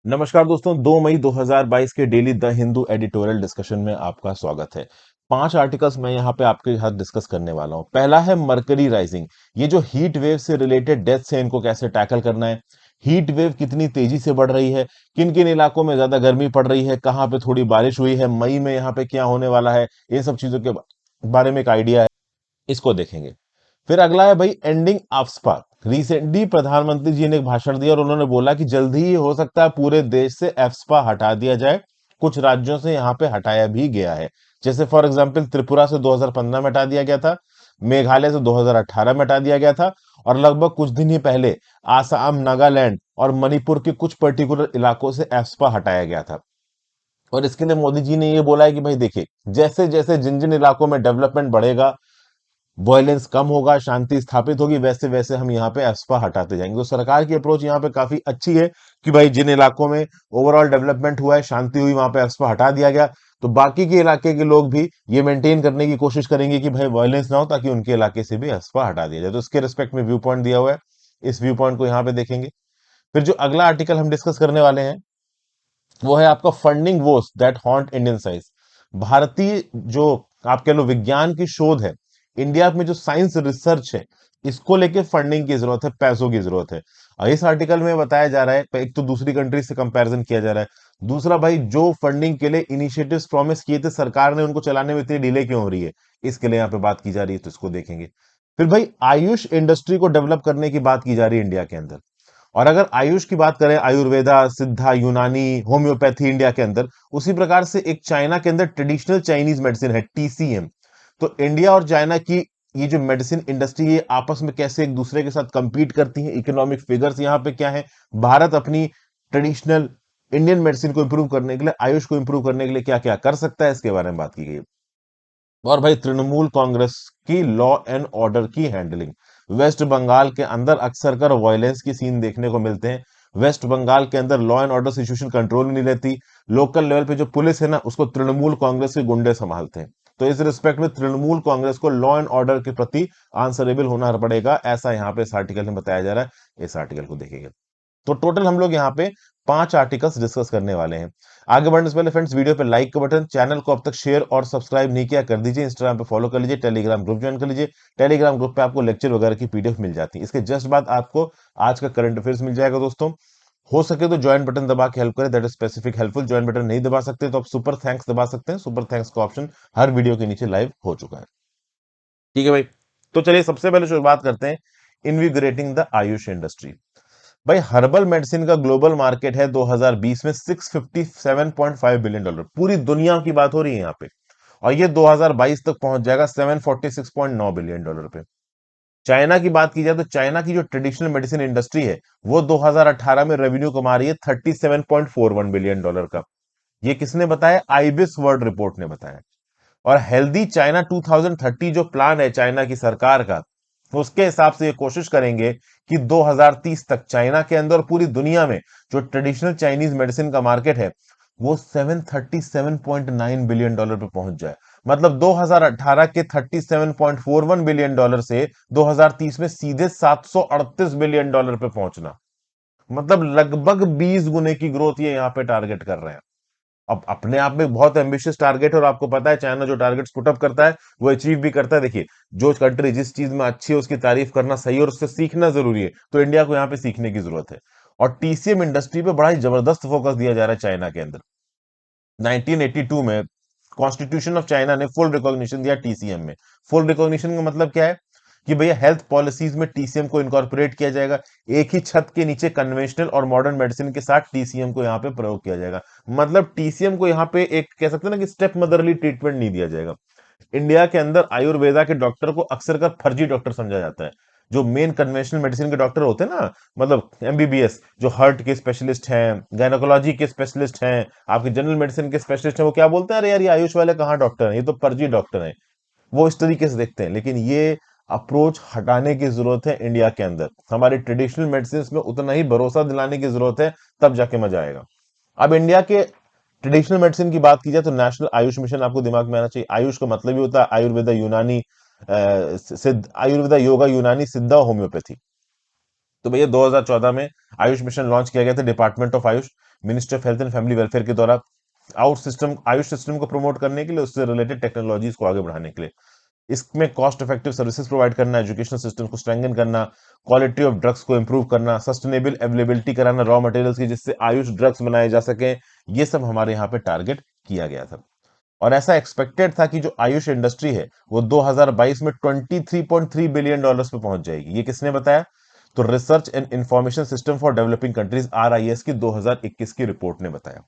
नमस्कार दोस्तों, 2 मई 2022 के daily the Hindu editorial discussion में आपका स्वागत है। 5 आर्टिकल्स मैं यहाँ पे आपके साथ डिस्कस करने वाला हूँ। पहला है मरकरी राइजिंग। ये जो हीट वेव से रिलेटेड डेथ्स है, इनको कैसे टैकल करना है। हीट वेव कितनी तेजी से बढ़ रही है, किन किन इलाकों में ज्यादा गर्मी पड़ रही है, कहाँ पे थोड़ी बारिश हुई है, मई में यहाँ पे क्या होने वाला है, ये सब चीजों के बारे में एक आइडिया है, इसको देखेंगे। फिर अगला है भाई एंडिंग आफ्सपा। रिसेंटली प्रधानमंत्री जी ने एक भाषण दिया और उन्होंने बोला कि जल्दी ही हो सकता है पूरे देश से एफ्सपा हटा दिया जाए। कुछ राज्यों से यहाँ पे हटाया भी गया है। जैसे फॉर एग्जांपल त्रिपुरा से 2015 में हटा दिया गया था, मेघालय से 2018 में हटा दिया गया था, और लगभग कुछ दिन ही पहले आसाम, नागालैंड और मणिपुर के कुछ पर्टिकुलर इलाकों से एफ्सपा हटाया गया था। और इसके लिए मोदी जी ने ये बोला है कि भाई देखिए, जैसे जैसे जिन जिन इलाकों में डेवलपमेंट बढ़ेगा, वायलेंस कम होगा, शांति स्थापित होगी, वैसे वैसे हम यहाँ पे एस्पा हटाते जाएंगे। तो सरकार की अप्रोच यहाँ पे काफी अच्छी है कि भाई जिन इलाकों में ओवरऑल डेवलपमेंट हुआ है, शांति हुई, वहां पे एस्पा हटा दिया गया, तो बाकी के इलाके के लोग भी ये मेंटेन करने की कोशिश करेंगे कि भाई वायलेंस ना हो, ताकि उनके इलाके से भी एस्पा हटा दिया जाए। तो इसके रिस्पेक्ट में व्यू पॉइंट दिया हुआ है, इस व्यू पॉइंट को यहाँ पे देखेंगे। फिर जो अगला आर्टिकल हम डिस्कस करने वाले हैं, वो है आपका funding woes that haunt Indian science. भारतीय जो आप कह लो विज्ञान की शोध है, इंडिया में जो साइंस रिसर्च है, इसको लेके फंडिंग की जरूरत है, पैसों की जरूरत है। और इस आर्टिकल में बताया जा रहा है, एक तो दूसरी कंट्री से कंपैरिजन किया जा रहा है, दूसरा भाई जो फंडिंग के लिए इनिशिएटिव्स प्रॉमिस किए थे सरकार ने, उनको चलाने में इतनी डिले क्यों हो रही है, इसके लिए यहाँ पे बात की जा रही है, तो इसको देखेंगे। फिर भाई आयुष इंडस्ट्री को डेवलप करने की बात की जा रही है इंडिया के अंदर। और अगर आयुष की बात करें, आयुर्वेदा, सिद्धा, यूनानी, होम्योपैथी इंडिया के अंदर, उसी प्रकार से एक चाइना के अंदर ट्रेडिशनल चाइनीज मेडिसिन है, टीसीएम। तो इंडिया और चाइना की ये जो मेडिसिन इंडस्ट्री है, आपस में कैसे एक दूसरे के साथ compete करती है, इकोनॉमिक फिगर्स यहाँ पे क्या है, भारत अपनी ट्रेडिशनल इंडियन मेडिसिन को इंप्रूव करने के लिए, आयुष को इंप्रूव करने के लिए क्या क्या कर सकता है, इसके बारे में बात की गई है। और भाई तृणमूल कांग्रेस की लॉ एंड ऑर्डर की हैंडलिंग। वेस्ट बंगाल के अंदर अक्सर कर वायलेंस की सीन देखने को मिलते हैं। वेस्ट बंगाल के अंदर law and order situation control नहीं रहती। लोकल लेवल पे जो पुलिस है ना, उसको तृणमूल कांग्रेस के गुंडे संभालते हैं। तो इस रिस्पेक्ट में तृणमूल कांग्रेस को लॉ एंड ऑर्डर के प्रति आंसरेबल होना पड़ेगा, ऐसा यहाँ पे इस आर्टिकल में बताया जा रहा है। इस आर्टिकल को देखेंगे। तो टोटल हम लोग यहाँ पे 5 आर्टिकल्स डिस्कस करने वाले हैं। आगे बढ़ने से पहले फ्रेंड्स, वीडियो पे लाइक का बटन, चैनल को अब तक शेयर और सब्सक्राइब नहीं किया, कर दीजिए। इंस्टाग्राम पे फॉलो कर लीजिए, टेलीग्राम ग्रुप ज्वाइन कर लीजिए। टेलीग्राम ग्रुप पे आपको लेक्चर वगैरह की पीडीएफ मिल जाती है। इसके जस्ट बाद आपको आज का करंट अफेयर्स मिल जाएगा दोस्तों। हो सके तो ज्वाइन बटन दबा के हेल्प करें, that is specific helpful. Join button नहीं दबा सकते तो आप सुपर थैंक्स दबा सकते हैं। सुपर थैंक्स का ऑप्शन हर वीडियो के नीचे लाइव हो चुका है। ठीक है भाई, तो चलिए सबसे पहले शुरुआत करते हैं इनविगरेटिंग द आयुष इंडस्ट्री। भाई हर्बल मेडिसिन का ग्लोबल मार्केट है 2020 में $657.5 बिलियन, पूरी दुनिया की बात हो रही है यहाँ पे। और ये 2022 तक पहुंच जाएगा $746.9 बिलियन पे। चाइना की बात की जाए तो चाइना की जो ट्रेडिशनल मेडिसिन इंडस्ट्री है, वो 2018 में रेवेन्यू कमा रही है $37.41 बिलियन का। ये किसने बताया? आईबिस वर्ल्ड रिपोर्ट ने बताया। और हेल्दी चाइना 2030 जो प्लान है चाइना की सरकार का, उसके हिसाब से ये कोशिश करेंगे कि 2030 तक चाइना के अंदर पूरी दुनिया में जो ट्रेडिशनल चाइनीज मेडिसिन का मार्केट है, वो $737.9 बिलियन पे पहुंच जाए। मतलब 2018 के $37.41 बिलियन से 2030 में सीधे $738 बिलियन पे पहुंचना। मतलब लगभग 20 गुने की ग्रोथ ये यहाँ पे टारगेट कर रहे हैं। अब अपने आप में बहुत एम्बिशियस टारगेट है, और आपको पता है चाइना जो टारगेट्स पुटअप करता है वो अचीव भी करता है। देखिए, जो कंट्री जिस चीज में अच्छी है उसकी तारीफ करना सही है और उससे सीखना जरूरी है, तो इंडिया को यहाँ पे सीखने की जरूरत है। और टीसीएम इंडस्ट्री पे बड़ा ही जबरदस्त फोकस दिया जा रहा है चाइना के अंदर। 1982 में कॉन्स्टिट्यूशन ऑफ चाइना ने फुल रिकॉग्निशन दिया टीसीएम में। फुल रिकॉग्निशन का मतलब क्या है कि भैया हेल्थ पॉलिसीज में टीसीएम को इनकॉर्पोरेट किया जाएगा। एक ही छत के नीचे कन्वेंशनल और मॉडर्न मेडिसिन के साथ टीसीएम को यहाँ पे प्रयोग किया जाएगा। मतलब टीसीएम को यहाँ पे एक कह सकते हैं ना कि स्टेप मदरली ट्रीटमेंट नहीं दिया जाएगा। इंडिया के अंदर आयुर्वेदा के डॉक्टर को अक्सर कर फर्जी डॉक्टर समझा जाता है। जो मेन कन्वेंशनल मेडिसिन के डॉक्टर होते हैं ना, मतलब एमबीबीएस, जो हार्ट के स्पेशलिस्ट हैं, गायनोकोलॉजी के स्पेशलिस्ट हैं, आपके जनरल मेडिसिन के स्पेशलिस्ट हैं, वो क्या बोलते हैं, अरे यार ये आयुष वाले कहाँ डॉक्टर हैं, ये तो फर्जी डॉक्टर हैं। वो इस तरीके से देखते हैं। लेकिन ये अप्रोच हटाने की जरूरत है इंडिया के अंदर। हमारे ट्रेडिशनल मेडिसिन में उतना ही भरोसा दिलाने की जरूरत है, तब जाके मजा आएगा। अब इंडिया के ट्रेडिशनल मेडिसिन की बात की जाए तो नेशनल आयुष मिशन आपको दिमाग में आना चाहिए। आयुष का मतलब ही होता है आयुर्वेदा, यूनानी, सिद्ध, आयुर्वेदा, योगा, यूनानी, सिद्धा, होम्योपैथी। तो भैया 2014 में आयुष मिशन लॉन्च किया गया था, department of Ayush. Ministry of health and family welfare के द्वारा आयुष सिस्टम को प्रमोट करने के लिए, उससे रिलेटेड टेक्नोलॉजीज को आगे बढ़ाने के लिए। इसमें कॉस्ट इफेक्टिव सर्विसेज प्रोवाइड करना, एजुकेशनल सिस्टम को स्ट्रेंथन करना, क्वालिटी ऑफ ड्रग्स को इंप्रूव करना, सस्टेनेबल अवेलेबिलिटी कराना रॉ मटेरियल्स की, जिससे आयुष ड्रग्स बनाए जा सके। ये सब हमारे यहाँ पे टारगेट किया गया था। और ऐसा एक्सपेक्टेड था कि जो आयुष इंडस्ट्री है वो 2022 में 23.3 बिलियन डॉलर्स पे पहुंच जाएगी। ये किसने बताया? तो research and information system for developing countries RIS की 2021 की रिपोर्ट ने बताया।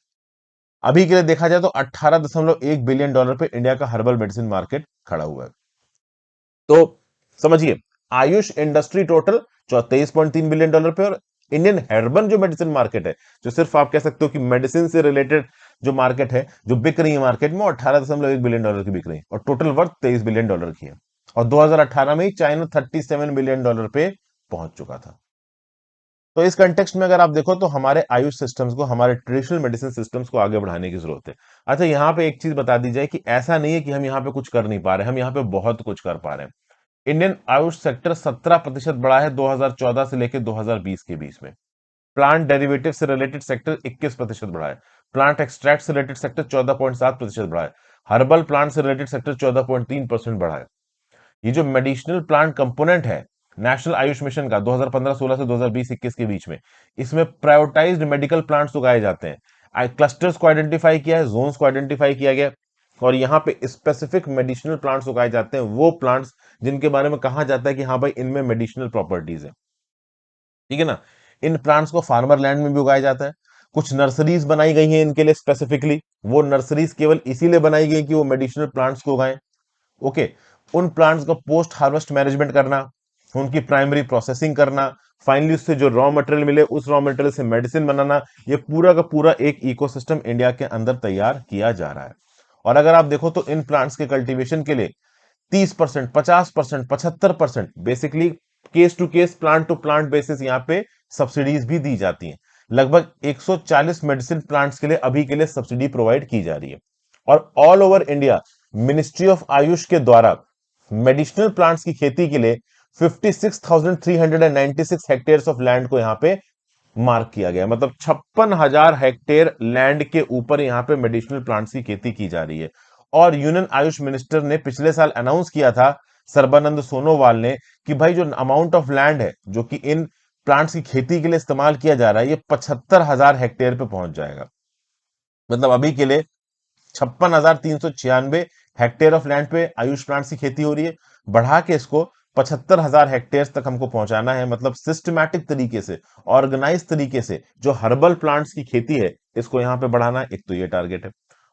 अभी के लिए देखा जाए तो 18.1 बिलियन डॉलर पे इंडिया का हर्बल मेडिसिन मार्केट खड़ा हुआ है। तो समझिए, Ayush industry total 23.3 billion dollar पे, और इंडियन हर्बल जो मेडिसिन मार्केट है, जो सिर्फ आप कह सकते हो कि मेडिसिन से रिलेटेड जो मार्केट है, जो बिक रही है मार्केट में, 18.1 बिलियन डॉलर की बिक रही है, और टोटल वर्थ 23 बिलियन डॉलर की है। और 2018 में ही चाइना 37 बिलियन डॉलर पे पहुंच चुका था। तो इस कंटेक्स्ट में अगर आप देखो तो हमारे आयुष सिस्टम्स को, हमारे ट्रेडिशनल मेडिसिन सिस्टम्स को आगे बढ़ाने की जरूरत है। अच्छा, यहाँ पे एक चीज बता दी जाए कि ऐसा नहीं है कि हम यहाँ पे कुछ कर नहीं पा रहे, हम यहाँ पे बहुत कुछ कर पा रहे हैं। इंडियन आयुष सेक्टर 17% बढ़ा है 2014 से लेकर 2020 के बीच में। प्लांट डेरिवेटिव से रिलेटेड सेक्टर 21% बढ़ा है। प्लांट एक्सट्रैक्ट से रिलेटेड सेक्टर 14.7% बढ़ा है। हर्बल प्लांट से रिलेटेड सेक्टर 14.3% बढ़ा है। ये जो मेडिसिनल प्लांट कंपोनेंट है नेशनल आयुष मिशन का 2015-16 से 2020-21 के बीच में, इसमें प्रायोरिटाइज्ड मेडिकल प्लांट्स उगाए जाते हैं। क्लस्टर्स को आइडेंटिफाई किया है, जोन्स को आइडेंटिफाई किया गया, और यहाँ पे स्पेसिफिक मेडिसिनल प्लांट्स उगाए जाते हैं, वो प्लांट्स जिनके बारे में कहा जाता है कि हाँ भाई इनमें मेडिसिनल प्रॉपर्टीज है। ठीक है ना? इन प्लांट्स को फार्मर लैंड में भी उगाया जाता है। कुछ नर्सरीज बनाई गई हैं इनके लिए स्पेसिफिकली। वो नर्सरीज केवल इसीलिए बनाई गई कि वो मेडिसिनल प्लांट्स को उगाएं। ओके। उन प्लांट्स का पोस्ट हार्वेस्ट मैनेजमेंट करना, उनकी प्राइमरी प्रोसेसिंग करना, फाइनली उससे जो रॉ मटेरियल मिले उस रॉ मटेरियल से मेडिसिन बनाना, ये पूरा का पूरा एक इकोसिस्टम इंडिया के अंदर तैयार किया जा रहा है। और अगर आप देखो तो इन प्लांट्स के कल्टीवेशन के लिए 30%, 50%, 75% basically case to case, plant to plant basis यहाँ पे सब्सिडीज भी दी जाती हैं। लगभग 140 मेडिसिन प्लांट्स के लिए अभी के लिए सब्सिडी प्रोवाइड की जा रही है। और all over India ministry of Ayush के द्वारा मेडिसिनल प्लांट्स की खेती के लिए 56,396 हेक्टेयर ऑफ लैंड को यहां पे मार्क किया गया। मतलब 56,000 हेक्टेयर लैंड के ऊपर यहां पे मेडिसिनल प्लांट्स की खेती की जा रही है। और यूनियन आयुष मिनिस्टर ने पिछले साल अनाउंस किया था, सर्बानंद सोनोवाल ने, कि भाई जो अमाउंट ऑफ लैंड है जो कि इन प्लांट्स की खेती के लिए इस्तेमाल किया जा रहा है, ये 75,000 हेक्टेयर पे पहुंच जाएगा। मतलब अभी के लिए 56,396 हेक्टेयर ऑफ लैंड पे आयुष प्लांट्स की खेती हो रही है। बढ़ा के इसको 75,000 हेक्टेयर तक हमको पहुंचाना है। मतलब सिस्टमैटिक तरीके से, ऑर्गेनाइज तरीके से जो हर्बल प्लांट्स की खेती है, इसको यहां पे बढ़ाना है। एक तो ये टारगेट है।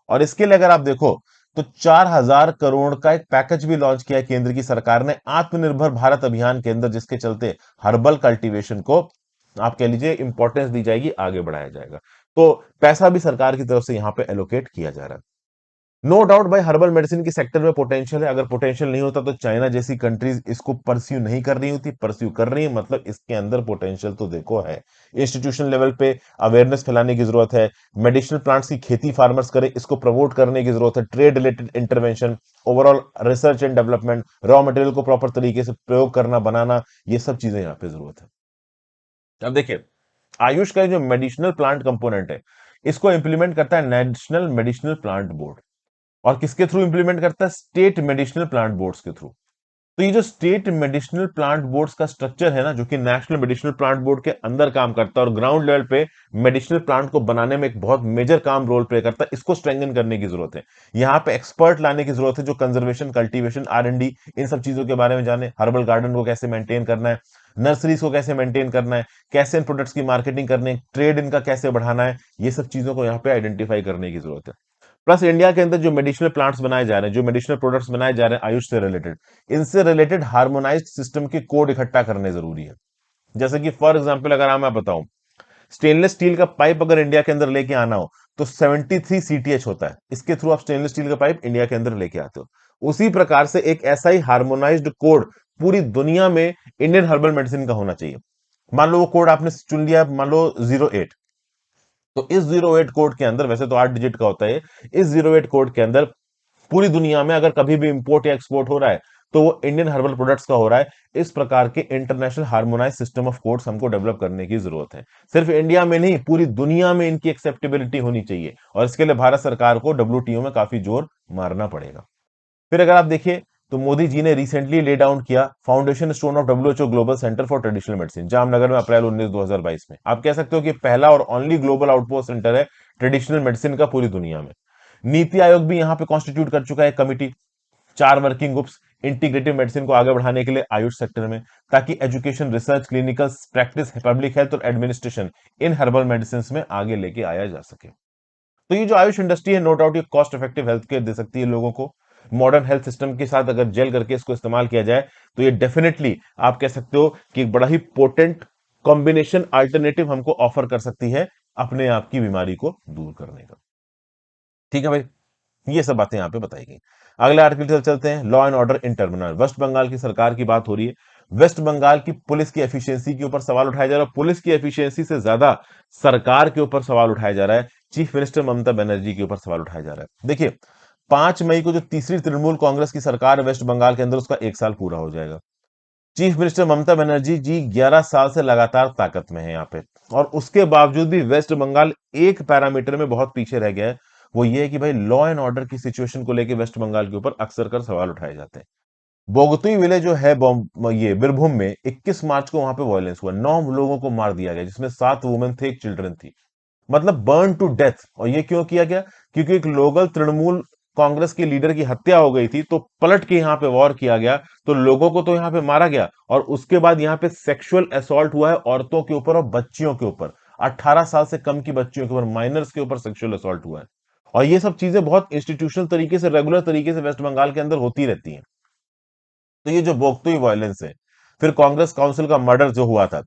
और इसके लिए अगर आप देखो तो 4,000 करोड़ का एक पैकेज भी लॉन्च किया है केंद्र की सरकार ने आत्मनिर्भर भारत अभियान के अंदर, जिसके चलते हर्बल कल्टीवेशन को आप कह लीजिए इंपॉर्टेंस दी जाएगी, आगे बढ़ाया जाएगा। तो पैसा भी सरकार की तरफ से यहां पे एलोकेट किया जा रहा है। नो डाउट भाई, हर्बल मेडिसिन की सेक्टर में पोटेंशियल है। अगर पोटेंशियल नहीं होता तो चाइना जैसी कंट्रीज इसको परस्यू नहीं कर रही होती, परस्यू कर रही है, मतलब इसके अंदर पोटेंशियल तो देखो है। इंस्टीट्यूशन लेवल पे अवेयरनेस फैलाने की जरूरत है। मेडिसिनल प्लांट्स की खेती फार्मर्स करें, इसको प्रमोट करने की जरूरत है। Trade related intervention, overall research and development, raw material को प्रॉपर तरीके से प्रयोग करना, बनाना, ये सब चीजें यहाँ पे जरूरत है। अब देखिए, आयुष का जो मेडिसिनल प्लांट कंपोनेंट है, इसको इंप्लीमेंट करता है नेशनल मेडिसिनल प्लांट बोर्ड। और किसके थ्रू इंप्लीमेंट करता है? स्टेट मेडिसिनल प्लांट बोर्ड्स के थ्रू। तो ये जो स्टेट मेडिसिनल प्लांट बोर्ड्स का स्ट्रक्चर है ना, जो कि नेशनल मेडिसिनल प्लांट बोर्ड के अंदर काम करता है और ग्राउंड लेवल पे मेडिसिनल प्लांट को बनाने में एक बहुत मेजर काम रोल प्ले करता है, इसको स्ट्रेंथन करने की जरूरत है। यहाँ पे एक्सपर्ट लाने की जरूरत है जो कंजर्वेशन, कल्टीवेशन, R&D, इन सब चीजों के बारे में जाने। हर्बल गार्डन को कैसे मेंटेन करना है, नर्सरीज को कैसे मेंटेन करना है, कैसे इन प्रोडक्ट्स की मार्केटिंग करनी है, ट्रेड इनका कैसे बढ़ाना है, ये सब चीजों को यहाँ पे आइडेंटिफाई करने की जरूरत है। प्लस इंडिया के अंदर जो मेडिसिनल प्लांट्स बनाए जा रहे हैं, जो मेडिसिनल प्रोडक्ट्स बनाए जा रहे हैं आयुष से रिलेटेड, इनसे रिलेटेड हार्मोनाइज्ड सिस्टम के कोड इकट्ठा करने जरूरी है। जैसे कि फॉर एग्जांपल अगर मैं बताऊं, स्टेनलेस स्टील का पाइप अगर इंडिया के अंदर लेके आना हो तो 73 CTH होता है। इसके थ्रू आप स्टेनलेस स्टील का पाइप इंडिया के अंदर लेके आते हो। उसी प्रकार से एक ऐसा ही हार्मोनाइज्ड कोड पूरी दुनिया में इंडियन हर्बल मेडिसिन का होना चाहिए। मान लो वो कोड आपने चुन लिया, मान लो 08, तो इस 08 कोड के अंदर, वैसे तो 8 डिजिट का होता है, इस 08 कोड के अंदर पूरी दुनिया में अगर कभी भी इंपोर्ट या एक्सपोर्ट हो रहा है तो वो इंडियन हर्बल प्रोडक्ट्स का हो रहा है। इस प्रकार के international harmonise system of codes हमको डेवलप करने की जरूरत है। सिर्फ इंडिया में नहीं, पूरी दुनिया में इनकी एक्सेप्टेबिलिटी होनी चाहिए, और इसके लिए भारत सरकार को डब्ल्यूटीओ में काफी जोर मारना पड़ेगा। फिर अगर आप देखिए, तो मोदी जी ने रिसेंटली ले डाउन किया foundation stone of WHO global centre for traditional medicine, Jamnagar में अप्रैल 19 2022 में। आप कह सकते हो कि पहला और ओनली ग्लोबल आउटपोस्ट सेंटर है ट्रेडिशनल मेडिसिन का पूरी दुनिया में। नीति आयोग भी यहां पे कॉन्स्टिट्यूट कर चुका है committee, 4 working groups integrative medicine को आगे बढ़ाने के लिए आयुष सेक्टर में, ताकि education, research, clinical practice, public health और एडमिनिस्ट्रेशन इन हर्बल मेडिसिन में आगे लेके आया जा सके। तो ये जो आयुष इंडस्ट्री है, नो डाउट ये कॉस्ट इफेक्टिव हेल्थ केयर दे सकती है लोगों को। मॉडर्न हेल्थ सिस्टम के साथ अगर जेल करके इसको इस्तेमाल किया जाए, तो ये डेफिनेटली आप कह सकते हो कि एक बड़ा ही पोटेंट कॉम्बिनेशन अल्टरनेटिव हमको ऑफर कर सकती है अपने आप की बीमारी को दूर करने का। ठीक है भाई, ये सब बातें यहां पे बताई गई। अगले आर्टिकल की तरफ चलते हैं। Law and order in terminal. West Bengal की सरकार की बात हो रही है। वेस्ट बंगाल की पुलिस की एफिशिएंसी के ऊपर सवाल उठाया जा रहा है। पुलिस की एफिशिएंसी से ज्यादा सरकार के ऊपर सवाल उठाया जा रहा है। चीफ मिनिस्टर ममता बनर्जी के ऊपर सवाल उठाया जा रहा है। देखिए, 5 मई को जो तीसरी तृणमूल कांग्रेस की सरकार है वेस्ट बंगाल के अंदर, उसका 1 साल पूरा हो जाएगा। चीफ मिनिस्टर ममता बनर्जी जी 11 साल से लगातार ताकत में है यहाँ पे, और उसके बावजूद भी वेस्ट बंगाल एक पैरामीटर में बहुत पीछे रह गया है। वो ये है कि भाई लॉ एंड ऑर्डर की सिचुएशन को लेकर वेस्ट बंगाल के ऊपर अक्सर कर सवाल उठाए जाते हैं। बोगतुई विलेज जो है ये बीरभूम में 21 मार्च को वहां पे वायलेंस हुआ, 9 लोगों को मार दिया गया, जिसमें 7 वुमेन थे, एक चिल्ड्रन थी। मतलब बर्न टू डेथ। और ये क्यों किया गया? क्योंकि एक लोकल तृणमूल कांग्रेस के लीडर की हत्या हो गई थी, तो पलट के यहाँ पे वॉर किया गया, तो लोगों को तो यहाँ पे मारा गया, और उसके बाद यहाँ पे सेक्सुअल असॉल्ट हुआ है औरतों के ऊपर और बच्चियों के ऊपर। 18 साल से कम की बच्चियों के ऊपर, माइनर्स के ऊपर सेक्सुअल असॉल्ट हुआ है। और ये सब चीजें बहुत इंस्टीट्यूशनल तरीके से, रेगुलर तरीके से वेस्ट बंगाल के अंदर होती रहती हैं। तो ये जो बोगतोई वायलेंस है, फिर कांग्रेस काउंसिल का मर्डर जो हुआ था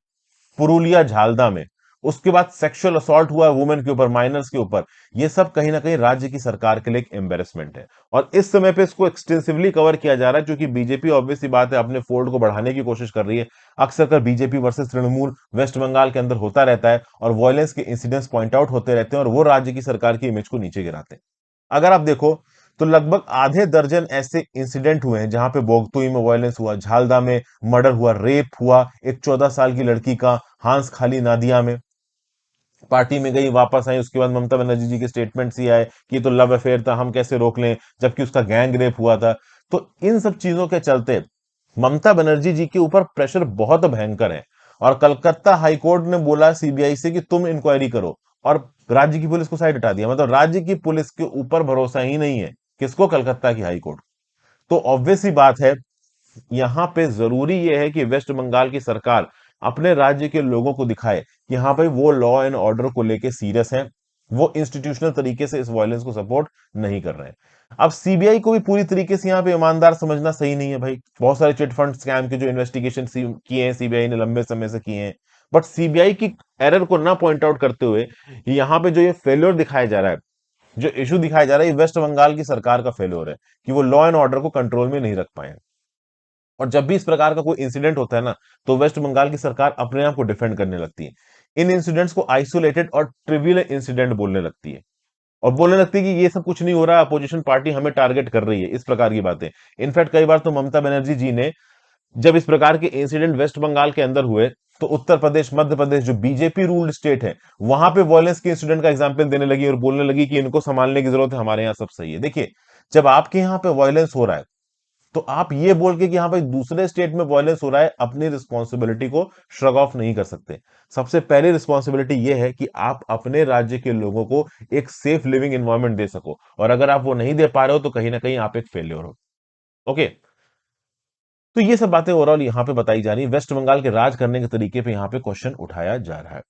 पुरुलिया झालदा में, उसके बाद सेक्सुअल असॉल्ट हुआ है वुमेन के ऊपर, माइनर्स के ऊपर। ये सब कहीं ना कहीं राज्य की सरकार के लिए एक एम्बेरसमेंट है, और इस समय पे इसको एक्सटेंसिवली कवर किया जा रहा है, क्योंकि बीजेपी ऑब्वियस सी बात है अपने फोल्ड को बढ़ाने की कोशिश कर रही है। अक्सर कर BJP versus Trinamool west Bengal के अंदर होता रहता है, और वायलेंस के इंसिडेंट्स पॉइंट आउट होते रहते हैं, और वो राज्य की सरकार की इमेज को नीचे गिराते हैं। अगर आप देखो, तो लगभग आधे दर्जन ऐसे इंसिडेंट हुए हैं जहां पे बोगतुई में वायलेंस हुआ, झालदा में मर्डर हुआ, रेप हुआ एक 14 साल की लड़की का, हांस खाली नादिया में। पार्टी में गई, वापस आई, उसके बाद ममता बनर्जी जी के स्टेटमेंट्स ही आए कि ये तो लव अफेयर था, हम कैसे रोक लें, जबकि उसका गैंग रेप हुआ था। तो इन सब चीजों के चलते ममता बनर्जी जी के ऊपर प्रेशर बहुत भयंकर है, और कलकत्ता हाईकोर्ट ने बोला सीबीआई से कि तुम इंक्वायरी करो, और राज्य की पुलिस को साइड हटा दिया। मतलब राज्य की पुलिस के ऊपर भरोसा ही नहीं है, किसको? कलकत्ता की हाईकोर्ट। तो ऑब्वियस ही बात है, यहां पे जरूरी यह है कि वेस्ट बंगाल की सरकार अपने राज्य के लोगों को दिखाए कि हाँ भाई वो लॉ एंड ऑर्डर को लेके सीरियस है, वो इंस्टीट्यूशनल तरीके से इस वायलेंस को सपोर्ट नहीं कर रहे हैं। अब सीबीआई को भी पूरी तरीके से यहाँ पे ईमानदार समझना सही नहीं है भाई। बहुत सारे चिट फंड स्कैम के जो इन्वेस्टिगेशन किए हैं सीबीआई ने, लंबे समय से किए हैं, बट सीबीआई की एरर को ना पॉइंट आउट करते हुए यहाँ पे जो ये फेल्योर दिखाया जा रहा है, जो इशू दिखाया जा रहा है, ये वेस्ट बंगाल की सरकार का फेल्योर है कि वो लॉ एंड ऑर्डर को कंट्रोल में नहीं रख पाए। और जब भी इस प्रकार का कोई इंसिडेंट होता है ना, तो वेस्ट बंगाल की सरकार अपने आप को डिफेंड करने लगती है। इन इंसिडेंट्स को आइसोलेटेड और ट्रिवियल इंसिडेंट बोलने लगती है, और बोलने लगती है कि ये सब कुछ नहीं हो रहा, अपोजिशन पार्टी हमें टारगेट कर रही है, इस प्रकार की बातें। इनफैक्ट कई बार तो ममता बनर्जी जी ने, जब इस प्रकार के इंसिडेंट वेस्ट बंगाल के अंदर हुए, तो उत्तर प्रदेश, मध्य प्रदेश जो बीजेपी रूल्ड स्टेट है, वहां पे वायलेंस के इंसिडेंट का एग्जांपल देने लगी और बोलने लगी कि इनको संभालने की जरूरत है, हमारे यहाँ सब सही है। देखिए, जब आपके यहाँ पे वायलेंस हो रहा है, तो आप ये बोल के कि हाँ भाई दूसरे स्टेट में वायलेंस हो रहा है, अपनी रिस्पॉन्सिबिलिटी को श्रग ऑफ नहीं कर सकते। सबसे पहली रिस्पॉन्सिबिलिटी ये है कि आप अपने राज्य के लोगों को एक सेफ लिविंग एनवायरनमेंट दे सको, और अगर आप वो नहीं दे पा रहे हो, तो कहीं ना कहीं आप एक फेलियर हो। ओके, तो ये सब बातें ओवरऑल यहाँ पे बताई जा रही है। वेस्ट बंगाल के राज करने के तरीके पे यहाँ पे क्वेश्चन उठाया जा रहा है।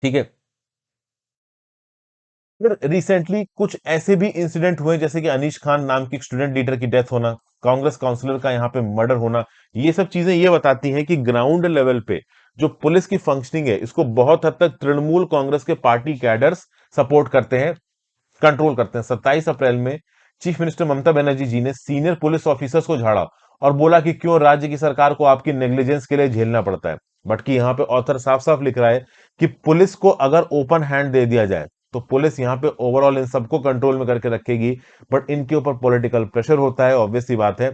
ठीक है, फिर रिसेंटली कुछ ऐसे भी इंसिडेंट हुए, जैसे कि अनीश खान नाम की स्टूडेंट लीडर की डेथ होना, कांग्रेस काउंसलर का यहाँ पे मर्डर होना। ये सब चीजें ये बताती हैं कि ग्राउंड लेवल पे जो पुलिस की फंक्शनिंग है, इसको बहुत हद तक तृणमूल कांग्रेस के पार्टी कैडर्स सपोर्ट करते हैं, कंट्रोल करते हैं। 27 अप्रैल में चीफ मिनिस्टर ममता बनर्जी जी ने सीनियर पुलिस ऑफिसर्स को झाड़ा, और बोला कि क्यों राज्य की सरकार को आपकी नेग्लिजेंस के लिए झेलना पड़ता है। बट कि यहाँ पे ऑथर साफ साफ लिख रहा है कि पुलिस को अगर ओपन हैंड दे दिया जाए, तो पुलिस यहाँ पे ओवरऑल इन सबको कंट्रोल में करके रखेगी, बट इनके ऊपर पॉलिटिकल प्रेशर होता है, ऑब्वियस सी बात है।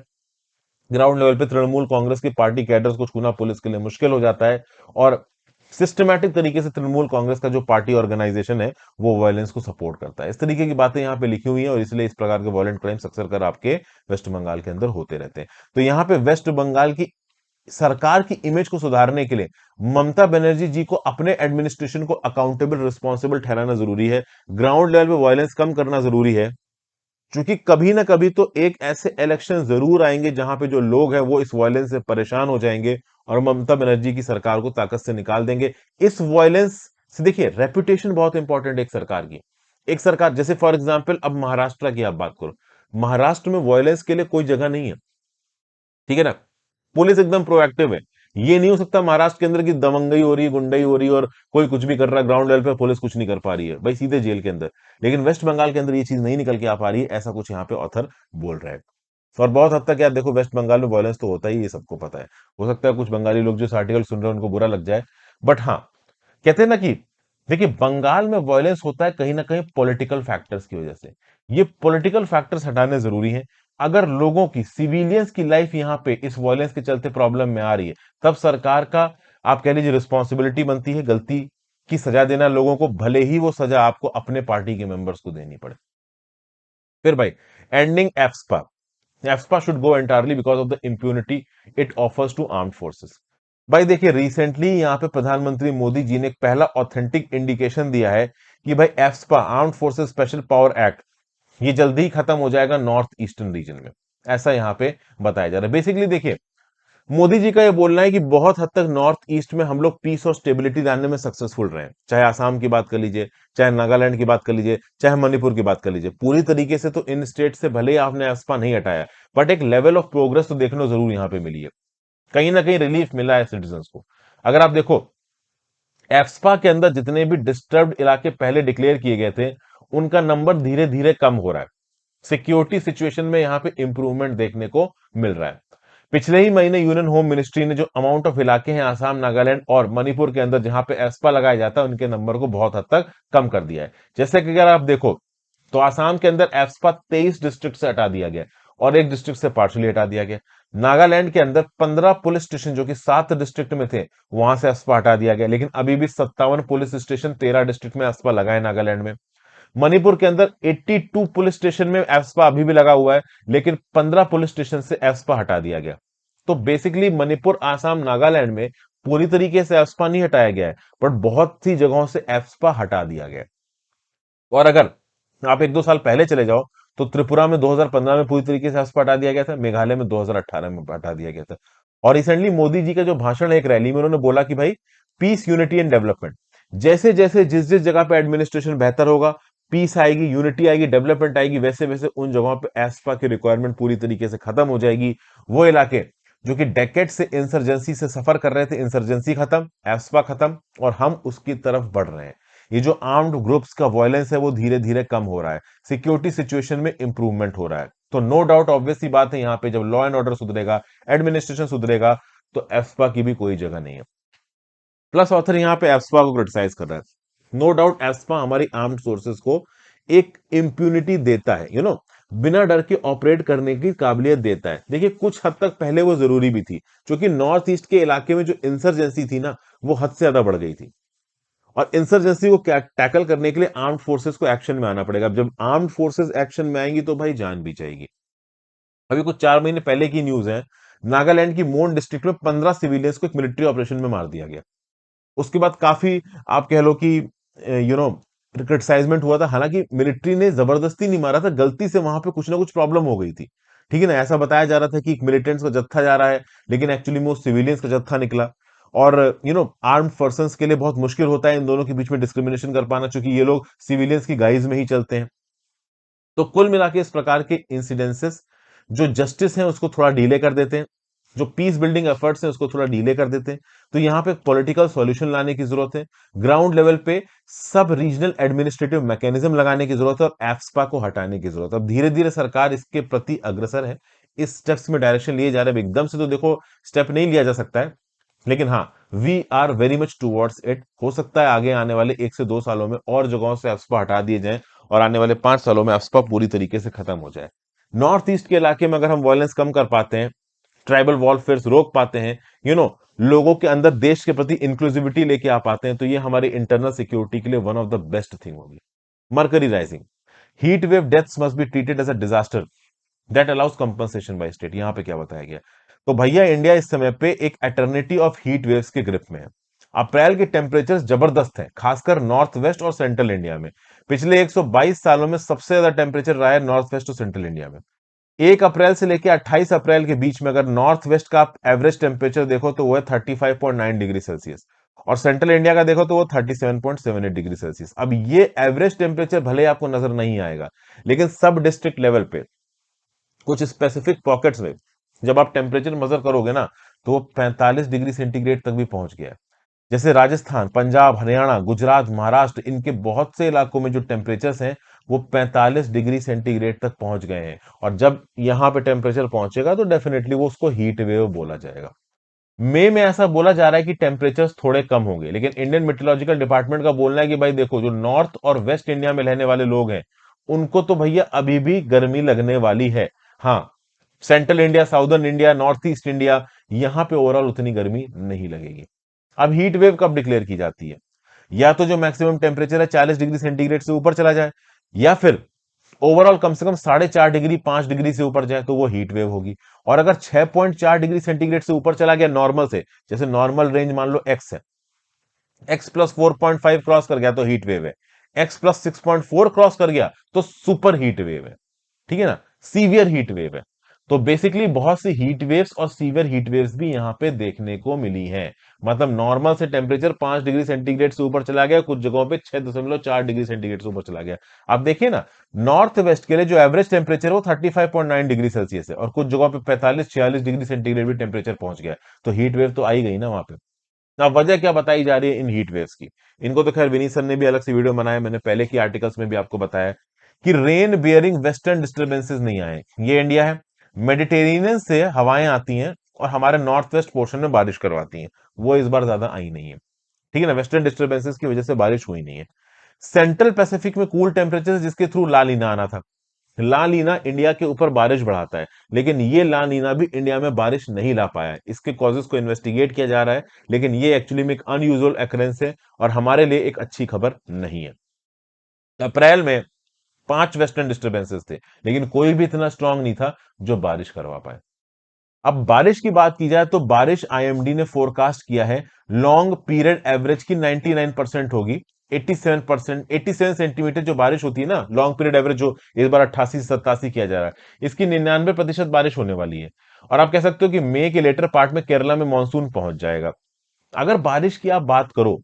ग्राउंड लेवल पे तृणमूल कांग्रेस की पार्टी कैडर्स को छूना पुलिस के लिए मुश्किल हो जाता है, और सिस्टमैटिक तरीके से तृणमूल कांग्रेस का जो पार्टी ऑर्गेनाइजेशन है वो वायलेंस को सपोर्ट करता है। इस तरीके की बातें यहाँ पे लिखी हुई हैं, और इसलिए इस प्रकार के वायलेंट क्राइम्स अक्सर कर आपके वेस्ट बंगाल के अंदर होते रहते हैं। तो यहाँ पे वेस्ट बंगाल की सरकार की इमेज को सुधारने के लिए ममता बनर्जी जी को अपने एडमिनिस्ट्रेशन को अकाउंटेबल रिस्पॉन्सिबल ठहराना जरूरी है। ग्राउंड लेवल पे वायलेंस कम करना जरूरी है, क्योंकि कभी ना कभी तो एक ऐसे इलेक्शन जरूर आएंगे जहां पे जो लोग हैं वो इस वायलेंस से परेशान हो जाएंगे, और ममता बनर्जी की सरकार को ताकत से निकाल देंगे। इस वायलेंस से देखिए, रेपुटेशन बहुत इंपॉर्टेंट है एक सरकार की। एक सरकार जैसे फॉर एग्जांपल अब महाराष्ट्र की आप बात करो, महाराष्ट्र में वायलेंस के लिए कोई जगह नहीं है, ठीक है ना। पुलिस एकदम प्रोएक्टिव है। ये नहीं हो सकता महाराष्ट्र के अंदर की दबंगई हो रही है, गुंडई हो रही है, और कोई कुछ भी कर रहा है ग्राउंड लेवल पे, पुलिस कुछ नहीं कर पा रही है, भाई सीधे जेल के अंदर। लेकिन वेस्ट बंगाल के अंदर ये चीज नहीं निकल के आ पा रही है, ऐसा कुछ यहाँ पे ऑथर बोल रहा है। और बहुत हद तक यार देखो, वेस्ट बंगाल में वायलेंस तो होता ही है, ये सबको पता है। हो सकता है कुछ बंगाली लोग जो इस आर्टिकल सुन रहे हैं उनको बुरा लग जाए, बट हाँ, कहते हैं ना कि देखिए, बंगाल में वायलेंस होता है कहीं ना कहीं पॉलिटिकल फैक्टर्स की वजह से। ये पॉलिटिकल फैक्टर्स हटाने जरूरी हैं। अगर लोगों की, सिविलियंस की लाइफ यहाँ पे इस वायलेंस के चलते प्रॉब्लम में आ रही है, तब सरकार का, आप कह लीजिए, रिस्पॉन्सिबिलिटी बनती है गलती की सजा देना लोगों को, भले ही वो सजा आपको अपने पार्टी के मेंबर्स को देनी पड़े। फिर भाई, ending AFSPA. AFSPA should go entirely because of the impunity it offers to armed forces. भाई देखिए, रिसेंटली यहाँ पे प्रधानमंत्री मोदी जी ने एक पहला ऑथेंटिक इंडिकेशन दिया है कि भाई AFSPA, armed forces special power act, ये जल्दी ही खत्म हो जाएगा नॉर्थ ईस्टर्न रीजन में। ऐसा यहाँ पे बताया जा रहा है। बेसिकली देखिए, मोदी जी का ये बोलना है कि बहुत हद तक नॉर्थ ईस्ट में हम लोग पीस और स्टेबिलिटी लाने में सक्सेसफुल रहे हैं। चाहे आसाम की बात कर लीजिए, चाहे नागालैंड की बात कर लीजिए, चाहे मणिपुर की बात कर लीजिए, पूरी तरीके से तो इन स्टेट से भले ही आपने एस्पा नहीं हटाया, बट एक लेवल ऑफ प्रोग्रेस तो देखने जरूर यहाँ पे मिली है। कहीं ना कहीं रिलीफ मिला है सिटीजन को। अगर आप देखो, एफ्सपा के अंदर जितने भी डिस्टर्ब्ड इलाके पहले डिक्लेयर किए गए थे, उनका नंबर धीरे धीरे कम हो रहा है। सिक्योरिटी सिचुएशन में यहाँ पे इंप्रूवमेंट देखने को मिल रहा है। पिछले ही महीने यूनियन होम मिनिस्ट्री ने जो अमाउंट ऑफ इलाके हैं आसाम, नागालैंड और मणिपुर के अंदर जहां पे एस्पा लगाया जाता है, उनके नंबर को बहुत हद तक कम कर दिया है। जैसे कि अगर आप देखो, तो आसाम के अंदर एस्पा 23 डिस्ट्रिक्ट से हटा दिया गया, और एक डिस्ट्रिक्ट से पार्शली हटा दिया गया। नागालैंड के अंदर 15 पुलिस स्टेशन जो कि 7 डिस्ट्रिक्ट में थे, वहां से एस्पा हटा दिया गया, लेकिन अभी भी 57 पुलिस स्टेशन 13 डिस्ट्रिक्ट में एस्पा लगा है नागालैंड में। मणिपुर के अंदर 82 पुलिस स्टेशन में एस्पा अभी भी लगा हुआ है, लेकिन 15 पुलिस स्टेशन से एस्पा हटा दिया गया। तो बेसिकली मणिपुर, आसाम, नागालैंड में पूरी तरीके से एस्पा नहीं हटाया गया है, बट बहुत सी जगहों से एस्पा हटा दिया गया है। और अगर आप एक दो साल पहले चले जाओ, तो त्रिपुरा में 2015 में पूरी तरीके से एस्पा हटा दिया गया था, मेघालय में 2018 में हटा दिया गया था। और रिसेंटली मोदी जी का जो भाषण है एक रैली में, उन्होंने बोला कि भाई, पीस, यूनिटी एंड डेवलपमेंट। जैसे जैसे जिस जिस जगह पे एडमिनिस्ट्रेशन बेहतर होगा, पीस आएगी, यूनिटी आएगी, डेवलपमेंट आएगी, वैसे वैसे उन जगहों पे एस्पा की रिक्वायरमेंट पूरी तरीके से खत्म हो जाएगी। वो इलाके जो कि डेकेड से इंसर्जेंसी से सफर कर रहे थे, इंसर्जेंसी खत्म, एस्पा खत्म, और हम उसकी तरफ बढ़ रहे हैं। ये जो आर्म्ड ग्रुप्स का वायलेंस है वो धीरे धीरे कम हो रहा है, सिक्योरिटी सिचुएशन में इंप्रूवमेंट हो रहा है। तो नो डाउट, ऑब्वियस सी बात है, यहाँ पे जब लॉ एंड ऑर्डर सुधरेगा, एडमिनिस्ट्रेशन सुधरेगा, तो एफ्सपा की भी कोई जगह नहीं है। प्लस ऑथर यहाँ पे एफ्सपा को क्रिटिसाइज कर रहा है। नो डाउट एफ्सपा हमारी आर्म्ड फोर्सेस को एक इम्प्यूनिटी देता है, बिना डर के ऑपरेट करने की काबिलियत देता है। देखिए, कुछ हद तक पहले वो जरूरी भी थी, क्योंकि नॉर्थ ईस्ट के इलाके में जो इंसर्जेंसी थी ना, वो हद से ज्यादा बढ़ गई थी। और इंसर्जेंसी को टैकल करने के लिए आर्म्ड फोर्सेस को एक्शन में आना पड़ेगा। अब जब आर्म्ड फोर्सेस एक्शन में आएंगी तो भाई जान भी जाएगी। अभी कुछ 4 महीने पहले की न्यूज है, नागालैंड की मोन डिस्ट्रिक्ट में 15 सिविलियंस को एक मिलिट्री ऑपरेशन में मार दिया गया। उसके बाद काफी, आप कह लो कि क्रिटिसाइजमेंट हुआ था। हालांकि मिलिट्री ने जबरदस्ती नहीं मारा था, गलती से वहां पे कुछ ना कुछ प्रॉब्लम हो गई थी, ठीक है ना। ऐसा बताया जा रहा था कि एक मिलिटेंट्स का जत्था जा रहा है, लेकिन एक्चुअली में वो सिविलियंस का जत्था निकला। और आर्म्ड पर्सन्स के लिए बहुत मुश्किल होता है इन दोनों के बीच में डिस्क्रिमिनेशन कर पाना, क्योंकि ये लोग सिविलियंस की गाइज में ही चलते हैं। तो कुल मिला के इस प्रकार के इंसिडेंसेस जो जस्टिस है उसको थोड़ा डीले कर देते हैं, जो पीस बिल्डिंग एफर्ट्स हैं उसको थोड़ा डीले कर देते हैं। तो यहां पे पॉलिटिकल सॉल्यूशन लाने की जरूरत है, ग्राउंड लेवल पे सब रीजनल एडमिनिस्ट्रेटिव मैकेनिज्म लगाने की जरूरत है, और एफ्सपा को हटाने की जरूरत है। अब धीरे धीरे सरकार इसके प्रति अग्रसर है, इस स्टेप्स में डायरेक्शन लिए जा रहे हैं। एकदम से तो देखो स्टेप नहीं लिया जा सकता है, लेकिन हाँ, we are very much towards it. हो सकता है आगे आने वाले 1 से 2 सालों में और जगहों से एफ्सपा हटा दिए जाएं, और आने वाले 5 सालों में एफ्सपा पूरी तरीके से खत्म हो जाए। नॉर्थ ईस्ट के इलाके में अगर हम वायलेंस कम कर पाते हैं, ट्राइबल वॉरफेयर रोक पाते हैं, लोगों के अंदर देश के प्रति इंक्लूसिविटी लेके आ पाते हैं, तो ये हमारी इंटरनल सिक्योरिटी के लिए one of the best thing होगी। Mercury rising, heat wave deaths must be treated as a disaster that allows compensation by state. यहां पे क्या बताया गया? तो भैया इंडिया इस समय पे एक एटर्निटी ऑफ हीट वेव्स के ग्रिप में है। अप्रैल के टेम्परेचर जबरदस्त हैं, खासकर नॉर्थ वेस्ट और सेंट्रल इंडिया में। पिछले 122 सालों में सबसे ज्यादा टेम्परेचर रहा है नॉर्थ वेस्ट और सेंट्रल इंडिया में। 1 अप्रैल से लेकर 28 अप्रैल के बीच में अगर नॉर्थ वेस्ट का आप एवरेज टेम्परेचर देखो तो वो है 35.9 डिग्री सेल्सियस, और सेंट्रल इंडिया का देखो तो वो 37.78 डिग्री सेल्सियस। अब ये एवरेज टेम्परेचर भले आपको नजर नहीं आएगा, लेकिन सब डिस्ट्रिक्ट लेवल पे कुछ स्पेसिफिक पॉकेट्स में जब आप टेम्परेचर मेजर करोगे ना, तो वो 45 डिग्री सेंटीग्रेड तक भी पहुंच गया है। जैसे राजस्थान, पंजाब, हरियाणा, गुजरात, महाराष्ट्र, इनके बहुत से इलाकों में जो टेम्परेचर्स हैं वो 45 डिग्री सेंटीग्रेड तक पहुंच गए हैं। और जब यहां पे टेम्परेचर पहुंचेगा तो डेफिनेटली वो उसको हीट वेव बोला जाएगा। मई में ऐसा बोला जा रहा है कि टेम्परेचर्स थोड़े कम होंगे, लेकिन इंडियन मेट्रोलॉजिकल डिपार्टमेंट का बोलना है कि भाई देखो, जो नॉर्थ और वेस्ट इंडिया में रहने वाले लोग हैं उनको तो भैया अभी भी गर्मी लगने वाली है। हाँ, central India, southern India, north east India, यहां पे ओवरऑल उतनी गर्मी नहीं लगेगी। अब हीट वेव कब डिक्लेयर की जाती है? या तो जो मैक्सिमम टेम्परेचर है 40 डिग्री सेंटीग्रेड से ऊपर चला जाए, या फिर ओवरऑल कम से कम 4.5 डिग्री 5 डिग्री से ऊपर जाए तो वो हीट वेव होगी। और अगर 6.4 डिग्री सेंटीग्रेड से ऊपर चला गया नॉर्मल से, जैसे नॉर्मल रेंज मान लो एक्स है, एक्स प्लस 4.5 क्रॉस कर गया तो हीट वेव है, एक्स प्लस 6.4 क्रॉस कर गया तो सुपर हीट वेव है। ठीक है ना, सीवियर हीट वेव है। तो बेसिकली बहुत सी हीट वेव्स और सीवियर हीट वेव्स भी यहां पे देखने को मिली हैं। मतलब नॉर्मल से टेम्परेचर 5 डिग्री सेंटीग्रेड से ऊपर चला गया, कुछ जगहों पे 6.4 डिग्री सेंटीग्रेड से ऊपर चला गया। आप देखिए ना, नॉर्थ वेस्ट के लिए जो एवरेज टेम्परेचर है वो 35.9 डिग्री सेल्सियस है, और कुछ जगहों पे 45-46 डिग्री सेंटीग्रेड भी टेम्परेचर पहुंच गया। तो हीट वेव तो आई गई ना वहां पे। अब वजह क्या बताई जा रही है इन हीट वेव्स की? इनको तो खैर विनीत सर ने भी अलग से वीडियो बनाया, मैंने पहले की आर्टिकल्स में भी आपको बताया कि रेन बियरिंग वेस्टर्न डिस्टर्बेंसेस नहीं आए। ये इंडिया है, मेडिटेरेनियन से हवाएं आती हैं और हमारे नॉर्थ वेस्ट पोर्शन में बारिश करवाती हैं। वो इस बार ज्यादा आई नहीं है। ठीक है ना, वेस्टर्न डिस्टर्बेंसेस की वजह से बारिश हुई नहीं है। सेंट्रल पैसिफिक में कूल टेम्परेचर जिसके थ्रू ला लीना आना था। ला लीना इंडिया के ऊपर बारिश बढ़ाता है, लेकिन ये ला लीना भी इंडिया में बारिश नहीं ला पाया है। इसके कॉजेस को इन्वेस्टिगेट किया जा रहा है, लेकिन ये एक्चुअली में एक अनयूजुअल अकरेंस है और हमारे लिए एक अच्छी खबर नहीं है। अप्रैल में 5 वेस्टर्न डिस्टर्बेंसेस थे, लेकिन कोई भी इतना स्ट्रांग नहीं था जो बारिश करवा पाए। अब बारिश की बात की जाए तो बारिश आईएमडी ने फोरकास्ट किया है लॉन्ग पीरियड एवरेज की 99% होगी। 87%, 87 सेंटीमीटर जो बारिश होती है ना लॉन्ग पीरियड एवरेज, जो इस बार 88 से 87 किया जा रहा है, इसकी 99% बारिश होने वाली है। और आप कह सकते हो कि मई के लेटर पार्ट में केरला में मानसून पहुंच जाएगा। अगर बारिश की आप बात करो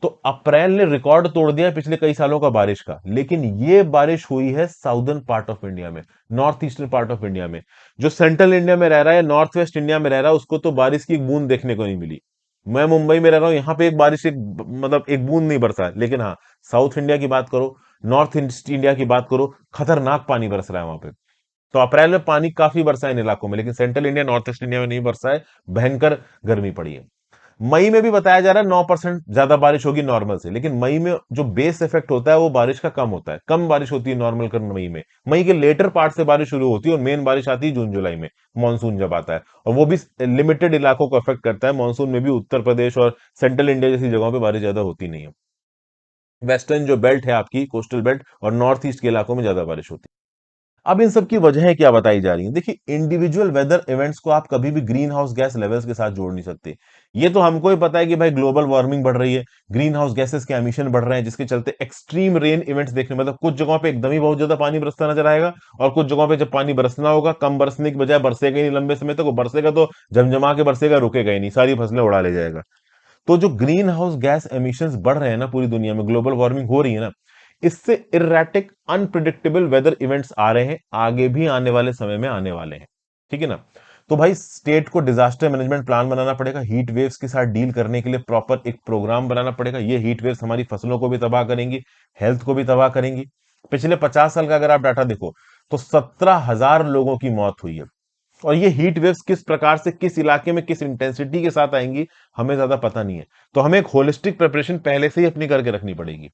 तो अप्रैल ने रिकॉर्ड तोड़ दिया है पिछले कई सालों का बारिश का, लेकिन ये बारिश हुई है साउदर्न पार्ट ऑफ इंडिया में, north eastern part of India में। जो सेंट्रल इंडिया में रह रहा है, नॉर्थ वेस्ट इंडिया में रह रहा है, उसको तो बारिश की एक बूंद देखने को नहीं मिली। मैं मुंबई में रह रहा हूं, यहां पे एक बारिश मतलब एक बूंद नहीं बरसा है। लेकिन हाँ, साउथ इंडिया की बात करो, नॉर्थ ईस्ट इंडिया की बात करो, खतरनाक पानी बरस रहा है वहां पे। तो अप्रैल में पानी काफी बरसा है इन इलाकों में, लेकिन central India, north east India में नहीं बरसा है। भयंकर गर्मी पड़ी है। मई में भी बताया जा रहा है 9% ज्यादा बारिश होगी नॉर्मल से, लेकिन मई में जो बेस इफेक्ट होता है वो बारिश का कम होता है, कम बारिश होती है नॉर्मल कर मई में। मई के लेटर पार्ट से बारिश शुरू होती है और मेन बारिश आती है जून जुलाई में, मानसून जब आता है, और वो भी लिमिटेड इलाकों को अफेक्ट करता है। मानसून में भी उत्तर प्रदेश और सेंट्रल इंडिया जैसी जगहों पर बारिश ज्यादा होती नहीं है। वेस्टर्न जो बेल्ट है आपकी, कोस्टल बेल्ट और नॉर्थ ईस्ट के इलाकों में ज्यादा बारिश होती है। अब इन सब की वजहें क्या बताई जा रही हैं? देखिए, इंडिविजुअल वेदर इवेंट्स को आप कभी भी ग्रीन हाउस गैस लेवल्स के साथ जोड़ नहीं सकते। ये तो हमको ही पता है कि भाई ग्लोबल वार्मिंग बढ़ रही है, ग्रीन हाउस गैसेस के एमिशन बढ़ रहे हैं, जिसके चलते एक्सट्रीम रेन इवेंट्स देखने, मतलब कुछ जगहों पे एकदम ही बहुत ज्यादा पानी बरसता नजर आएगा, और कुछ जगहों पे जब पानी बरसना होगा कम बरसने की बजाय बरसेगा ही नहीं लंबे समय तक। वो बरसेगा तो झमझमा के बरसेगा, रुकेगा ही नहीं, सारी फसलें उड़ा ले जाएगा। तो जो ग्रीन हाउस गैस एमिशंस बढ़ रहे हैं ना पूरी दुनिया में, ग्लोबल वार्मिंग हो रही है ना, इससे इरेटिक अनप्रिडिक्टेबल वेदर इवेंट्स आ रहे हैं, आगे भी आने वाले समय में आने वाले हैं। ठीक है ना। तो भाई स्टेट को डिजास्टर मैनेजमेंट प्लान बनाना पड़ेगा, हीट वेव्स के साथ डील करने के लिए प्रॉपर एक प्रोग्राम बनाना पड़ेगा। ये हीट वेव्स हमारी फसलों को भी तबाह करेंगी, हेल्थ को भी तबाह करेंगी। पिछले 50 साल का अगर आप डाटा देखो तो 17,000 लोगों की मौत हुई है। और ये हीट वेव्स किस प्रकार से, किस इलाके में, किस इंटेंसिटी के साथ आएंगी, हमें ज्यादा पता नहीं है। तो हमें एक होलिस्टिक प्रिपरेशन पहले से ही अपनी करके रखनी पड़ेगी।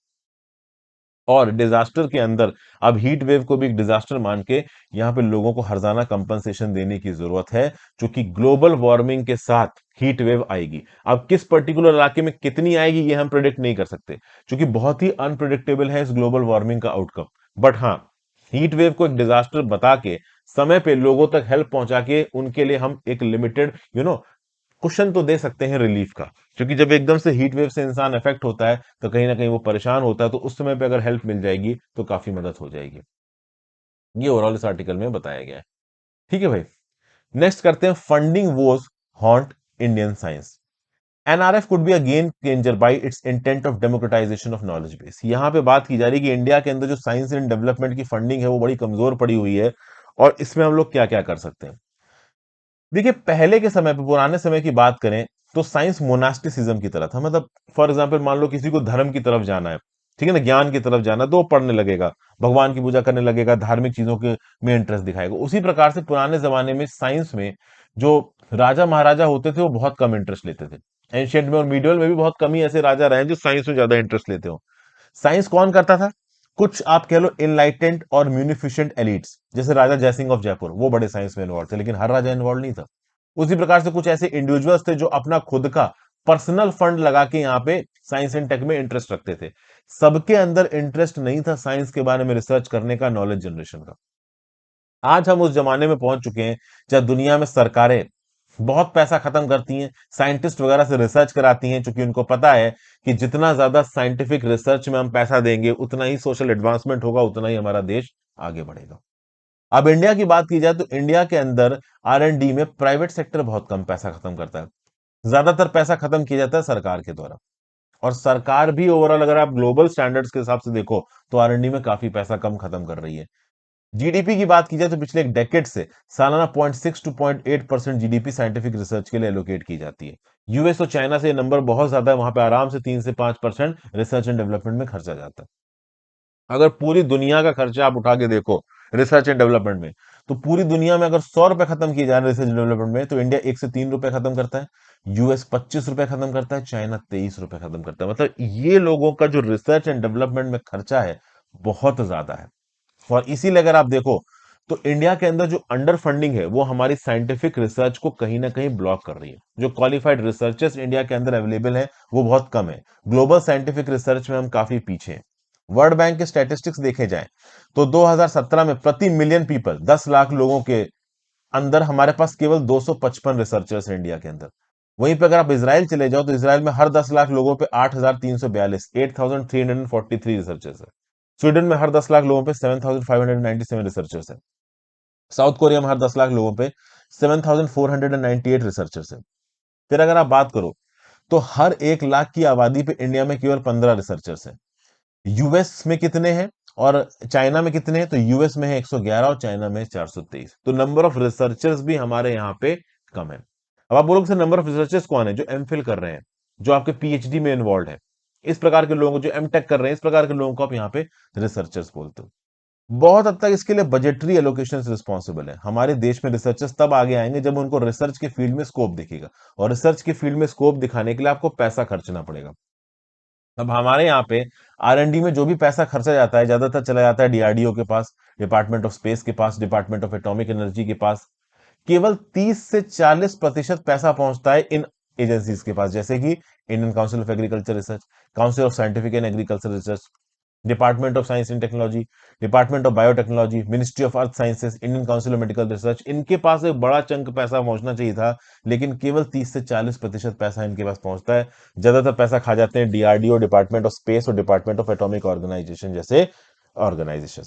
और डिजास्टर के अंदर अब हीट वेव को भी एक डिजास्टर मान के यहां पे लोगों को हर्जाना कंपनसेशन देने की जरूरत है, क्योंकि ग्लोबल वार्मिंग के साथ हीट वेव आएगी। अब किस पर्टिकुलर इलाके में कितनी आएगी ये हम प्रेडिक्ट नहीं कर सकते, क्योंकि बहुत ही अनप्रिडिक्टेबल है इस ग्लोबल वार्मिंग का आउटकम। बट हाँ, हीट वेव को एक डिजास्टर बता के समय पे लोगों तक हेल्प पहुंचा के उनके लिए हम एक लिमिटेड कुशन तो दे सकते हैं रिलीफ का। क्योंकि जब एकदम से हीट वेव से इंसान अफेक्ट होता है तो कहीं ना कहीं वो परेशान होता है, तो उस समय पे अगर हेल्प मिल जाएगी तो काफी मदद हो जाएगी। ये ओवरऑल इस आर्टिकल में बताया गया है। ठीक है भाई, नेक्स्ट करते हैं funding woes haunt Indian science. NRF could be a game changer by its intent of democratization of knowledge base. यहां पे बात की जा रही है कि इंडिया के अंदर जो साइंस एंड डेवलपमेंट की फंडिंग है वो बड़ी कमजोर पड़ी हुई है, और इसमें हम लोग क्या क्या कर सकते हैं। देखिए, पहले के समय पे, पुराने समय की बात करें तो साइंस मोनास्टिसिज्म की तरह था। मतलब फॉर एग्जांपल मान लो किसी को धर्म की तरफ जाना है, ठीक है ना, ज्ञान की तरफ जाना, तो वो पढ़ने लगेगा, भगवान की पूजा करने लगेगा, धार्मिक चीजों के में इंटरेस्ट दिखाएगा। उसी प्रकार से पुराने जमाने में साइंस में जो राजा महाराजा होते थे वो बहुत कम इंटरेस्ट लेते थे। एंशियंट में और मीडियल में भी बहुत कम ही ऐसे राजा रहे हैं जो साइंस में ज्यादा इंटरेस्ट लेते हो। साइंस कौन करता था? कुछ आप कह लो इनलाइटेंड और म्यूनिफिशेंट एलिट्स, जैसे राजा जयसिंह ऑफ जयपुर, वो बड़े साइंस में इन्वॉल्व थे, लेकिन हर राजा इन्वॉल्व नहीं था। उसी प्रकार से कुछ ऐसे इंडिविजुअल्स थे जो अपना खुद का पर्सनल फंड लगा के यहाँ पे साइंस एंड टेक में इंटरेस्ट रखते थे। सबके अंदर इंटरेस्ट नहीं था साइंस के बारे में रिसर्च करने का, नॉलेज जनरेशन का। आज हम उस जमाने में पहुंच चुके हैं जब दुनिया में सरकारें बहुत पैसा खत्म करती हैं, साइंटिस्ट वगैरह से रिसर्च कराती हैं, क्योंकि उनको पता है कि जितना ज्यादा साइंटिफिक रिसर्च में हम पैसा देंगे उतना ही सोशल एडवांसमेंट होगा, उतना ही हमारा देश आगे बढ़ेगा। अब इंडिया की बात की जाए तो इंडिया के अंदर R&D में प्राइवेट सेक्टर बहुत कम पैसा खत्म करता है। ज्यादातर पैसा खत्म किया जाता है सरकार के द्वारा। और सरकार भी ओवरऑल अगर आप ग्लोबल स्टैंडर्ड्स के हिसाब से देखो तो R&D में काफी पैसा कम खत्म कर रही है। जीडीपी की बात की जाए तो पिछले एक डेकेड से सालाना 0.6 टू 0.8% जीडीपी साइंटिफिक रिसर्च के लिए एलोकेट की जाती है। यूएस और चाइना से ये नंबर बहुत ज्यादा है, वहां पे आराम से 3 से 5% रिसर्च एंड डेवलपमेंट में खर्चा जाता है। अगर पूरी दुनिया का खर्चा आप उठा के देखो रिसर्च एंड डेवलपमेंट में, तो पूरी दुनिया में अगर 100 रुपए खत्म किए जा रहे हैं रिसर्च एंड डेवलपमेंट में, तो इंडिया 1 से 3 रुपए खत्म करता है, यूएस 25 रुपए खत्म करता है, चाइना 23 रुपए खत्म करता है। मतलब ये लोगों का जो रिसर्च एंड डेवलपमेंट में खर्चा है बहुत ज्यादा है। और इसीलिए अगर आप देखो तो इंडिया के अंदर जो अंडर फंडिंग है वो हमारी साइंटिफिक रिसर्च को कहीं ना कहीं ब्लॉक कर रही है। जो क्वालिफाइड रिसर्चर्स इंडिया के अंदर अवेलेबल है वो बहुत कम है। ग्लोबल साइंटिफिक रिसर्च में हम काफी पीछे हैं। वर्ल्ड बैंक के स्टैटिस्टिक्स देखे जाएं तो 2017 में प्रति मिलियन पीपल, 10 लाख लोगों के अंदर हमारे पास केवल 255 रिसर्चर्स हैं इंडिया के अंदर। वहीं पे अगर आप इसराइल चले जाओ तो इसराइल में हर 10 लाख लोगों पे 8,342, 8,343 रिसर्चर्स है। स्वीडन में हर 10 लाख लोगों पे 7,597 रिसर्चर्स है। साउथ कोरिया में हर 10 लाख लोगों पे 7,498 रिसर्चर्स है। फिर अगर आप बात करो तो हर 1 लाख की आबादी पे इंडिया में केवल 15 रिसर्चर्स हैं। यूएस में कितने हैं और चाइना में कितने हैं? तो यूएस में है 111 और चाइना में है 423। तो नंबर ऑफ रिसर्चर्स भी हमारे यहाँ पे कम है। अब आप बोलोगे सर नंबर ऑफ रिसर्चर्स कौन है? जो एमफिल कर रहे हैं, जो आपके पीएचडी में इन्वॉल्व है, इस प्रकार के लोगों को, जो एमटेक कर रहे हैं, इस प्रकार के लोगों को आप यहाँ पे रिसर्चर्स बोलते हो। बहुत हद तक इसके लिए बजटरी एलोकेशन रिस्पॉन्सिबल है। हमारे देश में रिसर्चर्स तब आगे आएंगे जब उनको रिसर्च के फील्ड में स्कोप दिखेगा, और रिसर्च के फील्ड में स्कोप दिखाने के लिए आपको पैसा खर्चना पड़ेगा। अब हमारे यहाँ पे R&D में जो भी पैसा खर्चा जाता है ज्यादातर चला जाता है डीआरडीओ के पास, डिपार्टमेंट ऑफ स्पेस के पास, डिपार्टमेंट ऑफ एटॉमिक एनर्जी के पास। केवल 30 से 40% पैसा पहुंचता है इन एजेंसीज के पास, जैसे कि Indian council of agriculture research, council of scientific and agriculture research, department of science and technology, department of biotechnology, ministry of earth sciences, Indian council of medical research. इनके पास एक बड़ा चंक पैसा पहुंचना चाहिए था, लेकिन केवल 30 से 40% पैसा इनके पास पहुंचता है। ज्यादातर पैसा खा जाते हैं डीआरडीओ, डिपार्टमेंट ऑफ स्पेस और डिपार्टमेंट ऑफ एटॉमिक ऑर्गेनाइजेशन जैसे ऑर्गेनाइजेशन।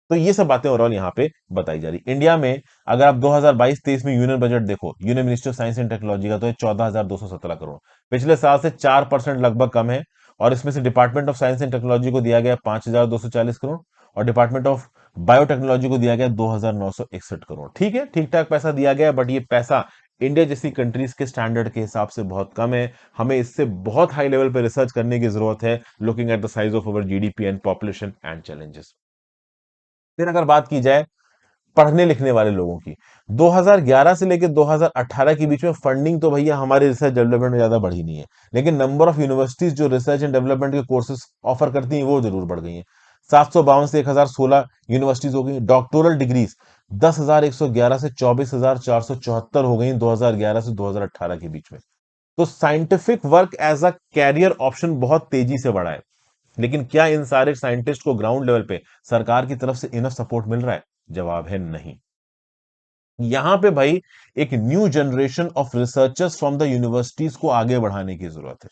तो ये सब बातें ओवरऑल यहाँ पे बताई जा रही। इंडिया में अगर आप 2022-23 में यूनियन बजट देखो, union ministry of science and technology का, तो ये 14,217 करोड़, पिछले साल से 4% लगभग कम है। और इसमें से department of science and technology को दिया गया 5,240 करोड़, और डिपार्टमेंट ऑफ बायोटेक्नोलॉजी को दिया गया 2,961 करोड़। ठीक है, ठीक ठाक पैसा दिया गया, बट ये पैसा इंडिया जैसी कंट्रीज के स्टैंडर्ड के हिसाब से बहुत कम है। हमें इससे बहुत हाई लेवल पे रिसर्च करने की जरूरत है, looking at the size of our GDP and population and challenges. फिर अगर बात की जाए पढ़ने लिखने वाले लोगों की। 2011 से लेकर 2018 के बीच में फंडिंग तो भैया हमारे रिसर्च डेवलपमेंट में ज्यादा बढ़ी नहीं है, लेकिन नंबर ऑफ यूनिवर्सिटीज जो रिसर्च एंड डेवलपमेंट के कोर्सेज ऑफर करती हैं वो जरूर बढ़ गई हैं। 752 से 1016 यूनिवर्सिटीज हो गई। डॉक्टोरल डिग्रीज 10,111 से 24,474 हो गई 2011 से 2018 के बीच में। तो scientific work as a career option बहुत तेजी से बढ़ा है। लेकिन क्या इन सारे साइंटिस्ट को ग्राउंड लेवल पे सरकार की तरफ से इनफ सपोर्ट मिल रहा है? जवाब है नहीं। यहां पे भाई एक new generation of researchers from the universities को आगे बढ़ाने की जरूरत है।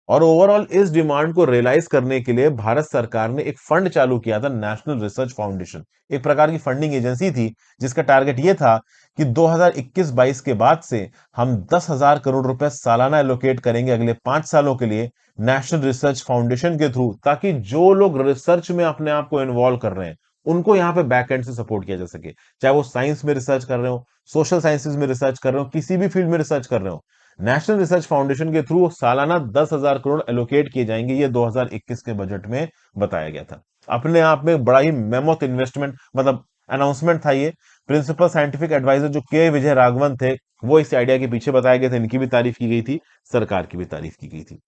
और ओवरऑल इस डिमांड को रियलाइज करने के लिए भारत सरकार ने एक फंड चालू किया था, नेशनल रिसर्च फाउंडेशन। एक प्रकार की फंडिंग एजेंसी थी जिसका टारगेट यह था कि 2021-22 के बाद से हम 10,000 करोड़ रुपए सालाना एलोकेट करेंगे अगले 5 सालों के लिए नेशनल रिसर्च फाउंडेशन के थ्रू, ताकि जो लोग रिसर्च में अपने आप को इन्वॉल्व कर रहे हैं उनको यहाँ पे बैक एंड से सपोर्ट किया जा सके। चाहे वो साइंस में रिसर्च कर रहे हो, सोशल साइंसेज में रिसर्च कर रहे हो, किसी भी फील्ड में रिसर्च कर रहे हो, नेशनल रिसर्च फाउंडेशन के थ्रू सालाना 10,000 करोड़ एलोकेट किए जाएंगे। ये 2021 के बजट में बताया गया था। अपने आप में बड़ा ही मेमोथ इन्वेस्टमेंट मतलब अनाउंसमेंट था ये। प्रिंसिपल साइंटिफिक एडवाइजर जो के विजय राघवन थे वो इस आइडिया के पीछे बताए गए थे, इनकी भी तारीफ की गई थी, सरकार की भी तारीफ की गई थी।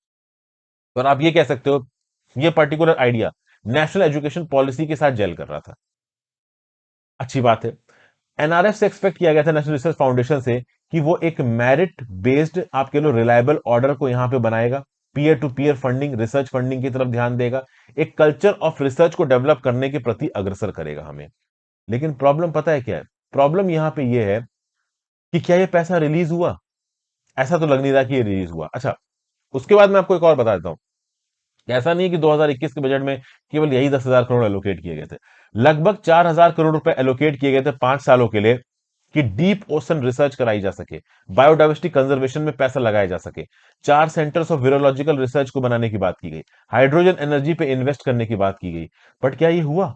और आप ये कह सकते हो ये particular idea national education policy के साथ जेल कर रहा था। अच्छी बात है। एनआरएफ से एक्सपेक्ट किया गया था, नेशनल रिसर्च फाउंडेशन से, कि वो एक मेरिट बेस्ड आप कह लो रिलायबल ऑर्डर को यहां पे बनाएगा, peer to peer funding, research funding की तरफ ध्यान देगा, एक कल्चर ऑफ रिसर्च को डेवलप करने के प्रति अग्रसर करेगा हमें। लेकिन प्रॉब्लम पता है क्या है? प्रॉब्लम यहां पे ये है कि क्या ये पैसा रिलीज हुआ? ऐसा तो लग नहीं रहा कि ये रिलीज हुआ। अच्छा, उसके बाद मैं आपको एक और बता देता हूं। ऐसा नहीं है कि 2021 के बजट में केवल यही 10,000 करोड़ एलोकेट किए गए थे। लगभग 4,000 करोड़ रुपए एलोकेट किए गए थे 5 सालों के लिए कि डीप ओशन रिसर्च कराई जा सके, बायोडाइवर्सिटी कंजर्वेशन में पैसा लगाया जा सके, 4 सेंटर्स ऑफ वीरोलॉजिकल रिसर्च को बनाने की बात की गई, हाइड्रोजन एनर्जी पे इन्वेस्ट करने की बात की गई। बट क्या ये हुआ?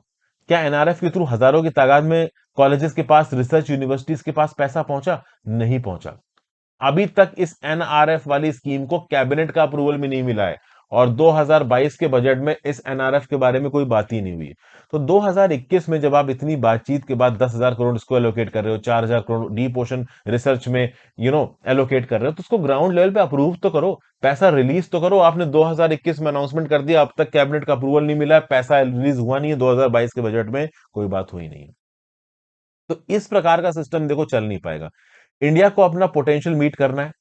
क्या एनआरएफ के थ्रू हजारों की तादाद में कॉलेजेस के पास, रिसर्च यूनिवर्सिटीज के पास पैसा पहुंचा? नहीं पहुंचा। अभी तक इस एनआरएफ वाली स्कीम को कैबिनेट का अप्रूवल भी नहीं मिला है, और 2022 के बजट में इस एनआरएफ के बारे में कोई बात ही नहीं हुई। तो 2021 में जब आप इतनी बातचीत के बाद 10,000 करोड़ इसको एलोकेट कर रहे हो, 4,000 करोड़ डीप ओशन रिसर्च में एलोकेट कर रहे हो, तो उसको ग्राउंड लेवल पे अप्रूव तो करो, पैसा रिलीज तो करो। आपने 2021 में अनाउंसमेंट कर दिया, अब तक कैबिनेट का अप्रूवल नहीं मिला है, पैसा रिलीज हुआ नहीं है, 2022 के बजट में कोई बात हुई नहीं है। तो इस प्रकार का सिस्टम देखो चल नहीं पाएगा। इंडिया को अपना पोटेंशियल मीट करना है,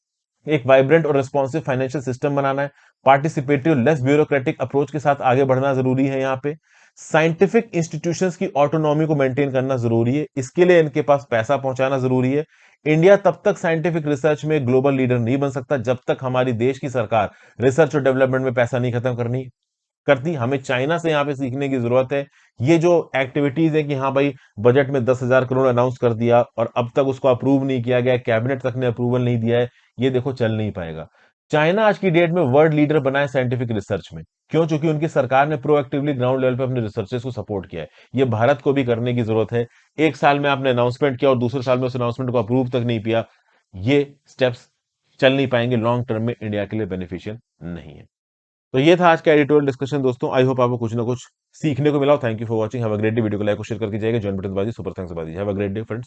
एक वाइब्रेंट और रिस्पॉन्सिव फाइनेंशियल सिस्टम बनाना है, पार्टिसिपेटिव लेस ब्यूरोक्रेटिक अप्रोच के साथ आगे बढ़ना जरूरी है। यहाँ पे साइंटिफिक इंस्टीट्यूशंस की ऑटोनॉमी को मेंटेन करना जरूरी है, इसके लिए इनके पास पैसा पहुंचाना जरूरी है। इंडिया तब तक साइंटिफिक रिसर्च में ग्लोबल लीडर नहीं बन सकता जब तक हमारी देश की सरकार रिसर्च और डेवलपमेंट में पैसा नहीं खत्म करती। हमें चाइना से यहाँ पे सीखने की जरूरत है। ये जो एक्टिविटीज है कि हाँ भाई बजट में 10,000 करोड़ अनाउंस कर दिया और अब तक उसको अप्रूव नहीं किया गया, कैबिनेट तक ने अप्रूवल नहीं दिया है, ये देखो चल नहीं पाएगा। चाइना आज की डेट में वर्ल्ड लीडर बना है साइंटिफिक रिसर्च में। क्यों? चूंकि उनकी सरकार ने प्रोएक्टिवली ग्राउंड लेवल पे अपने रिसर्चर्स को सपोर्ट किया है। ये भारत को भी करने की जरूरत है। एक साल में आपने अनाउंसमेंट किया और दूसरे साल में उस अनाउंसमेंट को अप्रूव तक नहीं किया, ये स्टेप्स चल नहीं पाएंगे, लॉन्ग टर्म में इंडिया के लिए बेनिफिशियल नहीं है। तो ये था आज का एडिटोरियल डिस्कशन दोस्तों। आई होप आपको कुछ ना कुछ सीखने को मिला हो। Thank you for watching. Have a great day. Video को लाइक और शेयर करके जाइए। जॉइन बटन दबा दीजिए। सुपर थैंक्स दबा दीजिए। Have a great day friends.